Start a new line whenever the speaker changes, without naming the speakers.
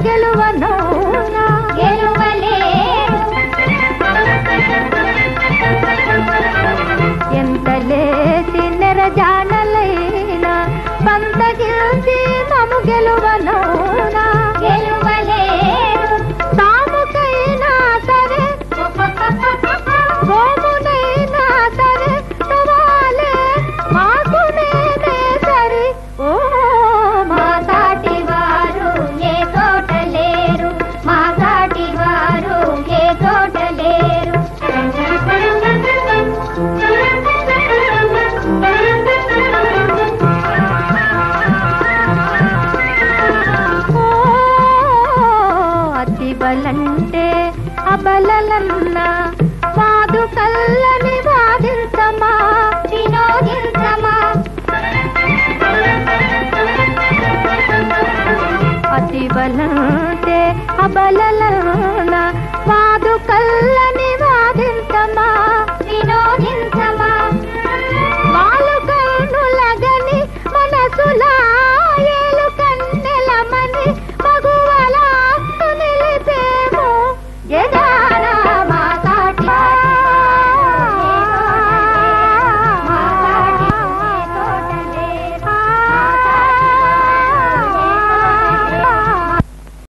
గెలువనోనా గెలువలేరు ఎంత లేసి నెరజానలైనా పంతగిల్చి మము గెలువనోనా గెలువలేరు తాముకైనా సరే గోమునైనా సరే సవాలే మాకు మేమే సరి ఓ మా సాటి వారు ఏ తోట లేరు మా సాటి వారు ఏ తోట లేరు అతిబలంటే అబలలన్నా వాదు కల్లని వాదించమా వినోదించమా